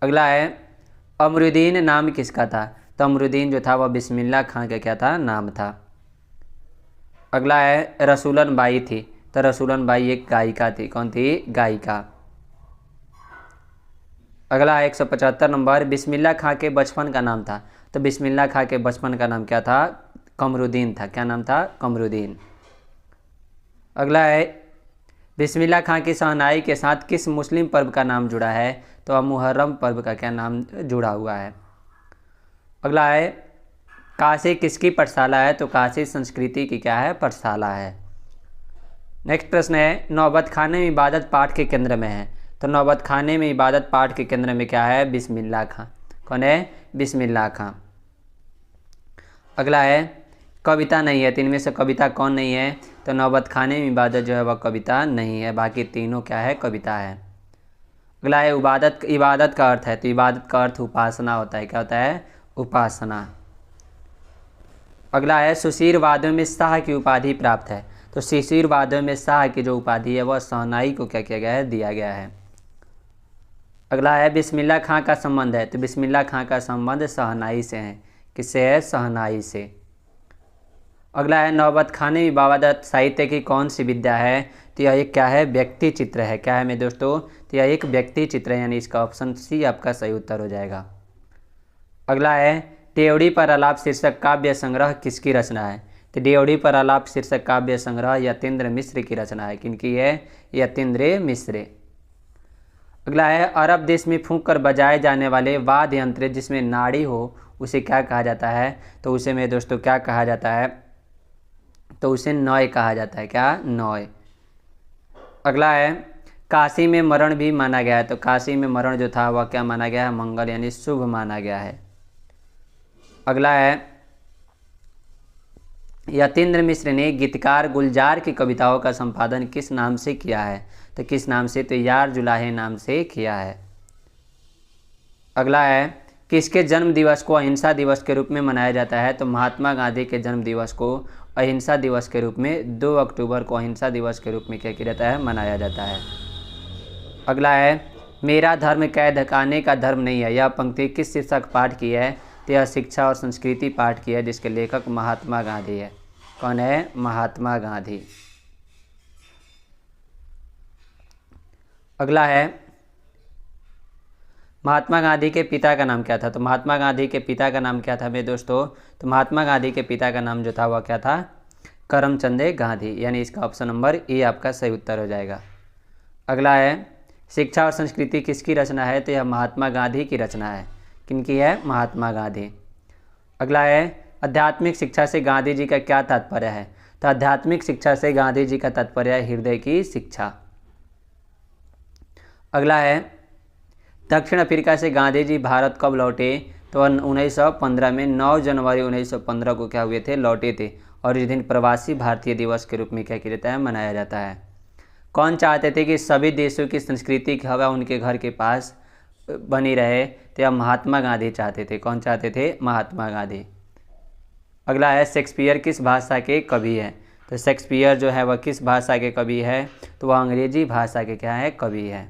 अगला है, अमरुद्दीन नाम किसका था? तो अमरुद्दीन जो था वह बिस्मिल्लाह खां का क्या था? नाम था। अगला है, रसूलन बाई थी। तो रसूलन बाई एक गायिका थी। कौन थी? गायिका। अगला 175 नंबर, बिस्मिल्लाह खां के बचपन का नाम था। तो बिस्मिल्लाह खां के बचपन का नाम क्या था? कमरुद्दीन था। क्या नाम था? कमरुद्दीन। अगला है, बिस्मिल्लाह खां की शहनाई के साथ किस मुस्लिम पर्व का नाम जुड़ा है? तो मुहर्रम पर्व का क्या नाम जुड़ा हुआ है? अगला है, काशी किसकी पाठशाला है? तो काशी संस्कृति की क्या है? पाठशाला है। नेक्स्ट प्रश्न है, नौबत खाने में इबादत पाठ के केंद्र में है। तो नौबत खाने में इबादत पाठ के केंद्र में क्या है? बिस्मिल्लाह खां। कौन है? बिस्मिल्लाह खां। अगला है, कविता नहीं है। 3 में से कविता कौन नहीं है? तो नौबत खाने में इबादत जो है वह कविता नहीं है, बाकी तीनों क्या है? कविता है। अगला है इबादत। इबादत का अर्थ है, तो इबादत का अर्थ उपासना होता है। क्या होता है? उपासना। अगला है सुशीर वाद्यों में शाह की उपाधि प्राप्त है। तो शिशिर वाद्यों में शाह की जो उपाधि है वह शहनाई को क्या किया गया है? दिया गया है। अगला है बिस्मिल्लाह खां का संबंध है। तो बिस्मिल्लाह खां का संबंध शहनाई से है। किससे है? शहनाई से। अगला है नौबत खानी इबादत साहित्य की कौन सी विद्या है? तो यह एक क्या है? व्यक्ति चित्र है। क्या है मेरे दोस्तों? तो यह एक व्यक्ति चित्र है, यानी इसका ऑप्शन सी आपका सही उत्तर हो जाएगा। अगला है ड्योढ़ी पर आलाप शीर्षक काव्य संग्रह किसकी रचना है? तो ड्योढ़ी पर आलाप शीर्षक काव्य संग्रह यतीन्द्र मिश्र की रचना है। किनकी है? यतीन्द्र मिश्र। अगला है अरब देश में फूंक कर बजाए जाने वाले वाद्य यंत्र जिसमें नाड़ी हो उसे क्या कहा जाता है? तो उसे मेरे दोस्तों क्या कहा जाता है? तो उसे नॉय कहा जाता है। क्या? नॉय। अगला है काशी में मरण भी माना गया है। तो काशी में मरण जो था वह क्या माना गया है? मंगल यानी शुभ माना गया है। अगला है यतीन्द्र मिश्र ने गीतकार गुलजार की कविताओं का संपादन किस नाम से किया है? तो किस नाम से? तो यार जुलाहे नाम से किया है। अगला है किसके जन्म दिवस को अहिंसा दिवस के रूप में मनाया जाता है? तो महात्मा गांधी के जन्म दिवस को अहिंसा दिवस के रूप में 2 अक्टूबर को अहिंसा दिवस के रूप में क्या किया जाता है? मनाया जाता है। अगला है मेरा धर्म कैद खाने का धर्म नहीं है। यह पंक्ति किस शीर्षक पाठ की है? तो यह शिक्षा और संस्कृति पाठ की है, जिसके लेखक महात्मा गांधी है। कौन है? महात्मा गांधी। अगला है महात्मा गांधी के पिता का नाम क्या था? तो महात्मा गांधी के पिता का नाम क्या था मेरे दोस्तों? तो महात्मा गांधी के पिता का नाम जो था वह क्या था? करमचंद गांधी, यानी इसका ऑप्शन नंबर ए आपका सही उत्तर हो जाएगा। अगला है शिक्षा और संस्कृति किसकी रचना है? तो यह महात्मा गांधी की रचना है। किनकी है? महात्मा गांधी। अगला है आध्यात्मिक शिक्षा से गांधी जी का क्या तात्पर्य है? तो आध्यात्मिक शिक्षा से गांधी जी का तात्पर्य है हृदय की शिक्षा। अगला है दक्षिण अफ्रीका से गांधी जी भारत कब लौटे? तो 1915 में 9 जनवरी 1915 को क्या हुए थे? लौटे थे। और इस दिन प्रवासी भारतीय दिवस के रूप में क्या किया जाता है? मनाया जाता है। कौन चाहते थे कि सभी देशों की संस्कृति की हवा उनके घर के पास बनी रहे? तो यह महात्मा गांधी चाहते थे। कौन चाहते थे? महात्मा गांधी। अगला है शेक्सपियर किस भाषा के कवि है? तो शेक्सपियर जो है वह किस भाषा के कवि है? तो वह अंग्रेजी भाषा के क्या है? कवि है।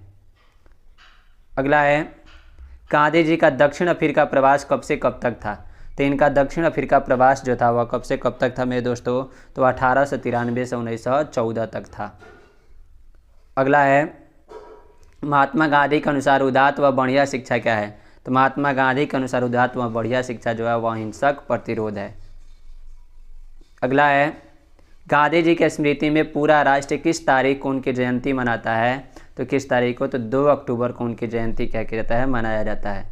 अगला है गांधी जी का दक्षिण अफ्रीका प्रवास कब से कब तक था? तो इनका दक्षिण अफ्रीका प्रवास जो था वह कब से कब तक था मेरे दोस्तों? तो 1893 से 1914 तक था। अगला है महात्मा गांधी के अनुसार उदात्त व बढ़िया शिक्षा क्या है? तो महात्मा गांधी के अनुसार उदात्त व बढ़िया शिक्षा जो है वह अहिंसक प्रतिरोध है। अगला है गांधी जी की स्मृति में पूरा राष्ट्र किस तारीख को उनकी जयंती मनाता है? तो किस तारीख को? तो 2 अक्टूबर को उनकी जयंती क्या किया जाता है? मनाया जाता है।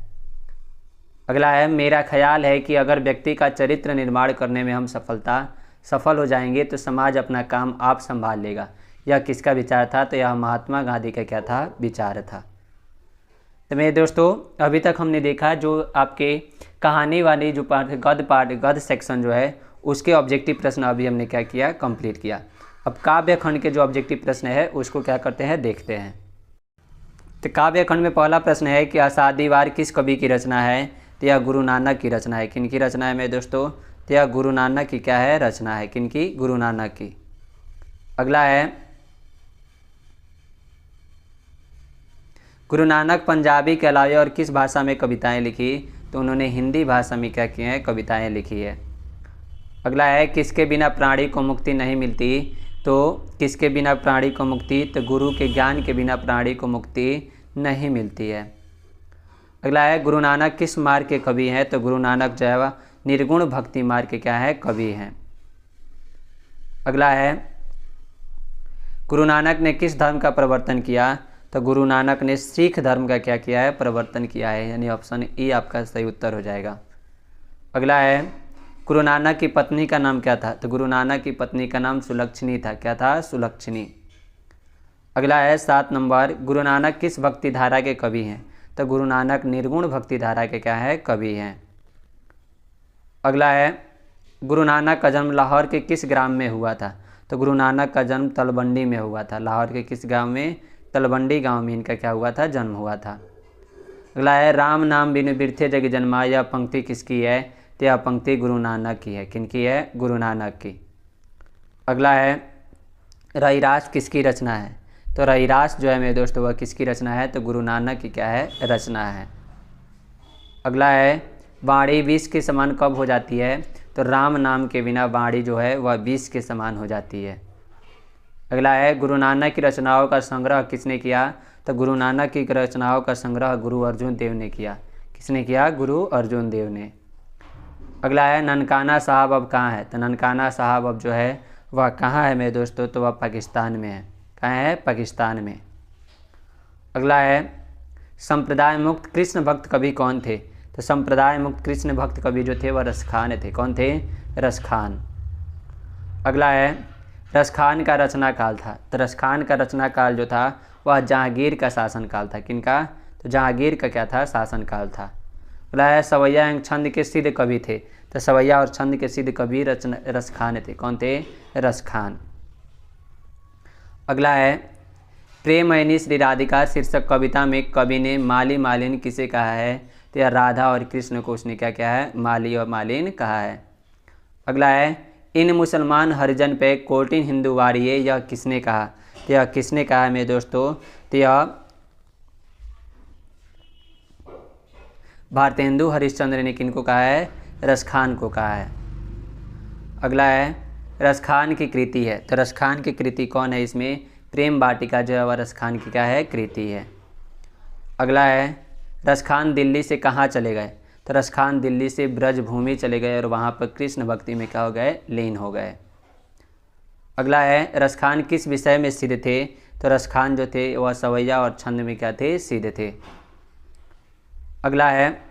अगला है मेरा ख्याल है कि अगर व्यक्ति का चरित्र निर्माण करने में हम सफल हो जाएंगे तो समाज अपना काम आप संभाल लेगा। यह किसका विचार था? तो यह महात्मा गांधी का क्या था? विचार था। तो मेरे दोस्तों अभी तक हमने देखा जो आपके कहानी वाली जो गद्य सेक्शन जो है उसके ऑब्जेक्टिव प्रश्न अभी हमने क्या किया? कंप्लीट किया। अब काव्य खंड के जो ऑब्जेक्टिव प्रश्न है उसको क्या करते हैं? देखते हैं। तो काव्य खंड में पहला प्रश्न है कि आषाढ़ी वार किस कवि की रचना है? तो यह गुरु नानक की रचना है। किनकी रचना है मेरे दोस्तों? तो यह गुरु नानक की क्या है? रचना है। किनकी? गुरु नानक की। अगला है गुरु नानक पंजाबी के अलावा और किस भाषा में कविताएं लिखी? तो उन्होंने हिंदी भाषा में क्या किए हैं? कविताएं लिखी है। अगला है किसके बिना प्राणी को मुक्ति नहीं मिलती? तो किसके बिना प्राणी को मुक्ति? तो गुरु के ज्ञान के बिना प्राणी को मुक्ति नहीं मिलती है। अगला है गुरु नानक किस मार्ग के कवि हैं? तो गुरु नानक जो है निर्गुण भक्ति मार्ग के क्या है? कवि हैं। अगला है गुरु नानक ने किस धर्म का प्रवर्तन किया? तो गुरु नानक ने सिख धर्म का क्या किया है? प्रवर्तन किया है, यानी ऑप्शन ए आपका सही उत्तर हो जाएगा। अगला है गुरु नानक की पत्नी का नाम क्या था? तो गुरु नानक की पत्नी का नाम सुलक्षणी था। क्या था? सुलक्षणी। अगला है 7 नंबर गुरु नानक किस भक्ति धारा के कवि हैं? तो गुरु नानक निर्गुण भक्ति धारा के क्या है? कवि हैं। अगला है गुरु नानक का जन्म लाहौर के किस ग्राम में हुआ था? तो गुरु नानक का जन्म तलवंडी में हुआ था। लाहौर के किस गांव में? तलवंडी गांव में इनका क्या हुआ था, जन्म हुआ था। अगला है राम नाम बिनु बिरथे जग जन्मा, यह पंक्ति किसकी है, तो यह पंक्ति गुरु नानक की है। किनकी है, गुरु नानक की। अगला है रहीरास किसकी रचना है, तो रहीरास जो है मेरे दोस्तों वह किसकी रचना है, तो गुरु नानक की क्या है, रचना है। अगला है वाणी विष के समान कब हो जाती है, तो राम नाम के बिना वाणी जो है वह विष के समान हो जाती है। अगला है गुरु नानक की रचनाओं का संग्रह किसने किया, तो गुरु नानक की रचनाओं का संग्रह गुरु अर्जुन देव ने किया। किसने किया, गुरु अर्जुन देव ने। अगला है ननकाना साहब अब कहाँ है, तो ननकाना साहब अब जो है वह कहाँ है मेरे दोस्तों, तो वह पाकिस्तान में है। कहाँ है, पाकिस्तान में। अगला है संप्रदाय मुक्त कृष्ण भक्त कवि कौन थे, तो संप्रदाय मुक्त कृष्ण भक्त कवि जो थे वह रसखान थे। कौन थे, रसखान। अगला है रसखान का रचना काल था, तो रसखान का रचना काल जो था वह जहांगीर का शासनकाल था। किनका, तो जहांगीर का क्या था, शासनकाल था। अगला है सवैया एवं छंद के सिद्ध कवि थे, तो सवैया और छंद के सिद्ध कवि रसखान थे। कौन थे, रसखान। अगला है प्रेमयनी श्री राधिका शीर्षक कविता में कवि ने माली मालिन किसे कहा है, तो यह राधा और कृष्ण को उसने क्या क्या है, माली और मालिन कहा है। अगला है इन मुसलमान हरिजन पे कोटिन हिंदू वारिये, यह किसने कहा, तो यह किसने कहा है मेरे दोस्तों, तो यह भारतेंदु हरिश्चंद्र ने किनको कहा है, रसखान को कहा है। अगला है रसखान की कृति है, तो रसखान की कृति कौन है, इसमें प्रेम वाटिका जो है वह रसखान की क्या है, कृति है। अगला है रसखान दिल्ली से कहाँ चले गए, तो रसखान दिल्ली से ब्रजभूमि चले गए और वहाँ पर कृष्ण भक्ति में क्या हो गए, लीन हो गए। अगला है रसखान किस विषय में सिद्ध थे, तो रसखान जो थे वह सवैया और छंद में क्या थे, सिद्ध थे। अगला है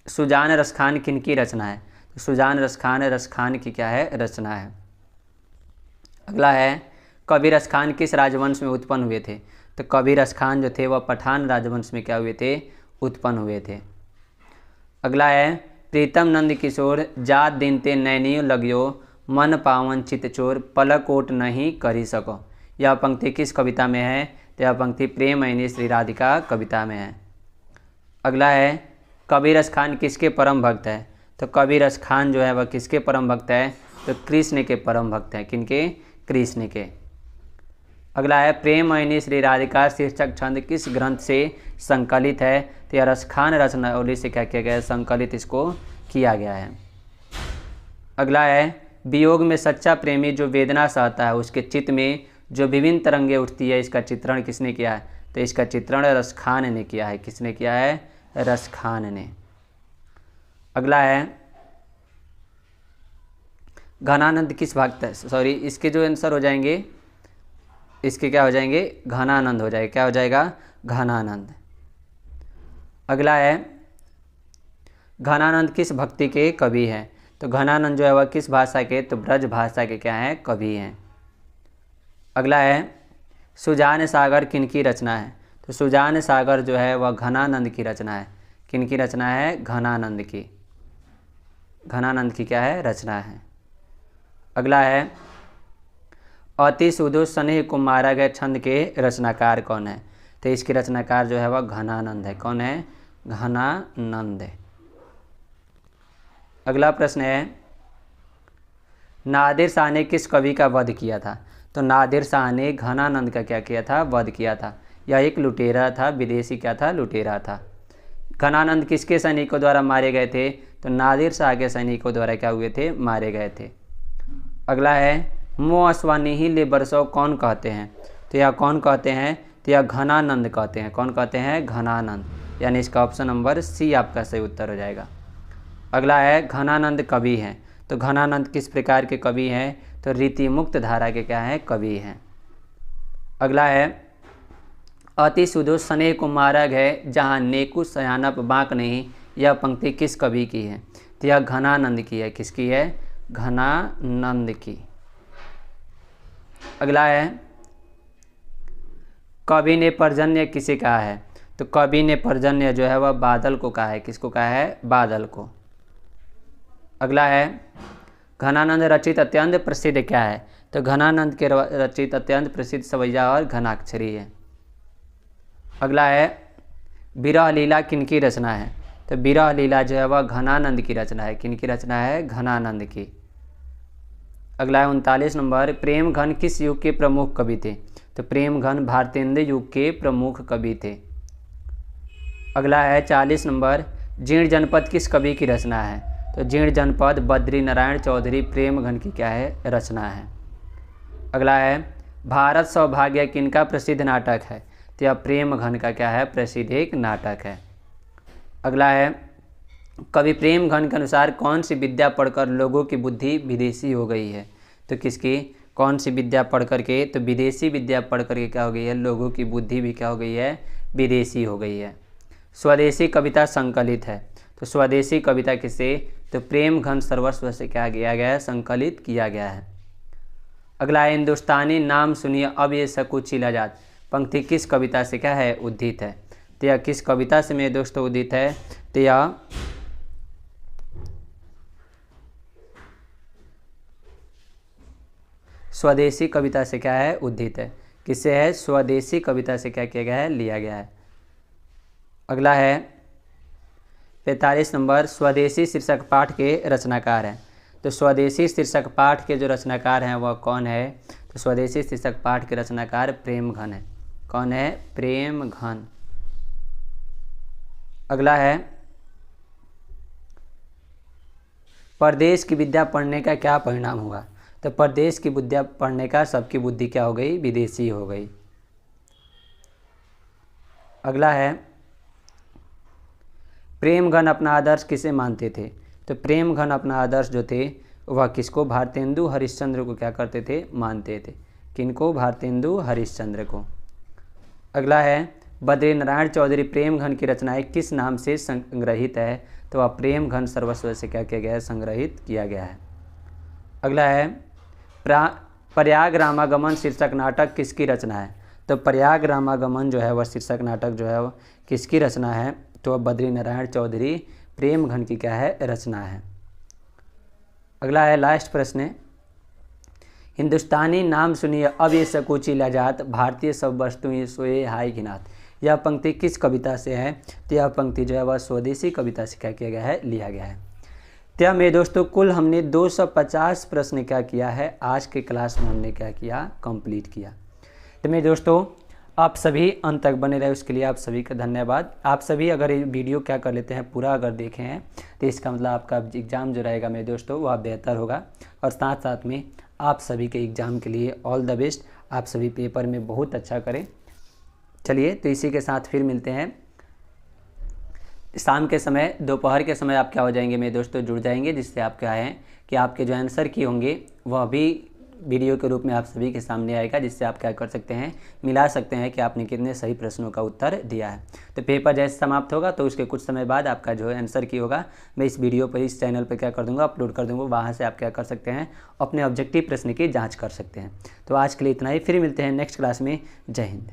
सुजान रसखान किनकी रचना है, तो सुजान रसखान की क्या है, रचना है। अगला है कबीर रसखान किस राजवंश में उत्पन्न हुए थे, तो कबीर रसखान जो थे वह पठान राजवंश में क्या हुए थे, उत्पन्न हुए थे। अगला है प्रीतम नंद किशोर जात दिन ते नैनियो लगियो, मन पावन चित चोर पलकोट नहीं करी सको, यह पंक्ति किस कविता में है, तो यह पंक्ति प्रेमयनी श्री राधिका कविता में है। अगला है कबीर रसखान किसके परम भक्त है, तो कबीर रसखान जो है वह किसके परम भक्त है, तो कृष्ण के परम भक्त हैं। किनके, कृष्ण के। अगला है प्रेमयनी श्री राधिका शीर्षक छंद किस ग्रंथ से संकलित है, तो यह रसखान रचनावली से क्या किया गया है, संकलित इसको किया गया है। अगला है वियोग में सच्चा प्रेमी जो वेदना सहता है उसके चित्त में जो विभिन्न तरंगे उठती है, इसका चित्रण किसने किया है, तो इसका चित्रण रसखान ने किया है। किसने किया है, रसखान ने। अगला है घनानंद किस भक्त है, सॉरी इसके जो आंसर हो जाएंगे, इसके क्या हो जाएंगे, घनानंद हो जाएगा। क्या हो जाएगा, घनानंद। अगला है घनानंद किस भक्ति के कवि हैं, तो घनानंद जो है वह किस भाषा के, तो ब्रज भाषा के क्या हैं, कवि हैं। अगला है सुजान सागर किनकी रचना है, तो सुजान सागर जो है वह घनानंद की रचना है। किनकी रचना है, घनानंद की। घनानंद की क्या है, रचना है। अगला है अति सुदो स्नेह को मारा गया छंद के रचनाकार कौन है, तो इसके रचनाकार जो है वह घनानंद है। कौन है, घनानंद है। अगला प्रश्न है नादिर शाह ने किस कवि का वध किया था, तो नादिर शाह ने घनानंद का क्या किया था, वध किया था। यह एक लुटेरा था, विदेशी क्या था, लुटेरा था। घनानंद किसके सैनिकों द्वारा मारे गए थे, तो नादिर शाह के सैनिकों द्वारा क्या हुए थे, मारे गए थे। अगला है मो अश्वानिही ले बरसो कौन कहते हैं, तो यह कौन कहते हैं, तो यह घनानंद कहते हैं। कौन कहते हैं, घनानंद। यानी इसका ऑप्शन नंबर सी आपका सही उत्तर हो जाएगा। अगला है घनानंद कवि हैं, तो घनानंद किस प्रकार के कवि हैं, तो रीति मुक्त धारा के क्या हैं, कवि हैं। अगला है अति सुदो स्नेह को मारा गए जहाँ नेकु सयानप बाँक नहीं, यह पंक्ति किस कवि की है, तो यह घनानंद की है। किसकी है, घनानंद की। अगला है कवि ने पर्जन्य किसे कहा है, तो कवि ने पर्जन्य जो है वह बादल को कहा है। किसको कहा है, बादल को। अगला है घनानंद रचित अत्यंत प्रसिद्ध क्या है, तो घनानंद के रचित अत्यंत प्रसिद्ध सवैया और घनाक्षरी है। अगला है विरह लीला किनकी रचना है? तो विरह लीला जो है वह घनानंद की रचना है। किनकी रचना है? घनानंद की। अगला है 39 नंबर, प्रेम घन किस युग के प्रमुख कवि थे? तो प्रेम घन भारतेंदु युग के प्रमुख कवि थे। अगला है 40 नंबर, जीर्ण जनपद किस कवि की रचना है? तो जीर्ण जनपद बद्री नारायण चौधरी प्रेम घन की क्या है? रचना है। अगला है भारत सौभाग्य किनका प्रसिद्ध नाटक है? तो यह प्रेम घन का क्या है? प्रसिद्ध एक नाटक है। अगला है कवि प्रेम घन के अनुसार कौन सी विद्या पढ़कर लोगों की बुद्धि विदेशी हो गई है? तो किसकी? कौन सी विद्या पढ़ करके? तो विदेशी विद्या पढ़ करके क्या हो गई है? लोगों की बुद्धि भी क्या हो गई है? विदेशी हो गई है। स्वदेशी कविता संकलित है। तो स्वदेशी कविता किसे? तो प्रेम घन सर्वस्व से क्या किया गया है? संकलित किया गया है। अगला है हिंदुस्तानी नाम सुनिए अब ये सकुचिला जात, पंक्ति किस कविता से क्या है? उद्धित है। तो यह किस कविता से मेरे दोस्तों उद्धित है? तो यह स्वदेशी कविता से क्या है? उद्धित है। किससे है? स्वदेशी कविता से क्या किया गया है? लिया गया है। अगला है 45 नंबर, स्वदेशी शीर्षक पाठ के रचनाकार हैं। तो स्वदेशी शीर्षक पाठ के जो रचनाकार हैं वह कौन है? तो स्वदेशी शीर्षक पाठ के रचनाकार प्रेम घन है। कौन है? प्रेम घन। अगला है परदेश की विद्या पढ़ने का क्या परिणाम होगा? तो परदेश की विद्या पढ़ने का सबकी बुद्धि क्या हो गई? विदेशी हो गई। अगला है प्रेमघन अपना आदर्श किसे मानते थे? तो प्रेमघन अपना आदर्श जो थे वह किसको? भारतेंदु हरिश्चंद्र को क्या करते थे? मानते थे। किनको? भारतेंदु हरिश्चंद्र को। अगला है बद्री नारायण चौधरी प्रेमघन की रचनाएं किस नाम से संग्रहित है? तो वह प्रेमघन सर्वस्व से क्या किया गया है? संग्रहित किया गया है। अगला है प्रयाग रामागमन शीर्षक नाटक किसकी रचना है? तो प्रयाग रामागमन जो है वह शीर्षक नाटक जो है वह किसकी रचना है? तो बद्री नारायण चौधरी प्रेमघन की क्या है? रचना है। अगला है लास्ट प्रश्न है, हिंदुस्तानी नाम सुनिए अब ये सकुचिला जात, भारतीय सब वस्तुएं सोए हाय घिनात। यह पंक्ति किस कविता से है? तो यह पंक्ति जो है वह स्वदेशी कविता से क्या किया गया है? लिया गया है। तो मेरे दोस्तों कुल हमने 250 प्रश्न क्या किया है? आज के क्लास में हमने क्या किया? कंप्लीट किया। तो मेरे दोस्तों आप सभी अंत तक बने रहे उसके लिए आप सभी का धन्यवाद। आप सभी अगर ये वीडियो क्या कर लेते हैं पूरा अगर देखें हैं तो इसका मतलब आपका एग्ज़ाम जो रहेगा मेरे दोस्तों वह बेहतर होगा। और साथ साथ में आप सभी के एग्ज़ाम के लिए ऑल द बेस्ट। आप सभी पेपर में बहुत अच्छा करें। चलिए तो इसी के साथ फिर मिलते हैं शाम के समय, दोपहर के समय आप क्या हो जाएंगे मेरे दोस्तों? जुड़ जाएंगे, जिससे आप क्या है कि आपके जो आंसर की होंगे वह भी वीडियो के रूप में आप सभी के सामने आएगा, जिससे आप क्या कर सकते हैं? मिला सकते हैं कि आपने कितने सही प्रश्नों का उत्तर दिया है। तो पेपर जैसे समाप्त होगा तो उसके कुछ समय बाद आपका जो आंसर की होगा मैं इस वीडियो पर इस चैनल पर क्या कर दूंगा? अपलोड कर दूंगा। वहाँ से आप क्या कर सकते हैं? अपने ऑब्जेक्टिव प्रश्न की जाँच कर सकते हैं। तो आज के लिए इतना ही, फिर मिलते हैं नेक्स्ट क्लास में। जय हिंद।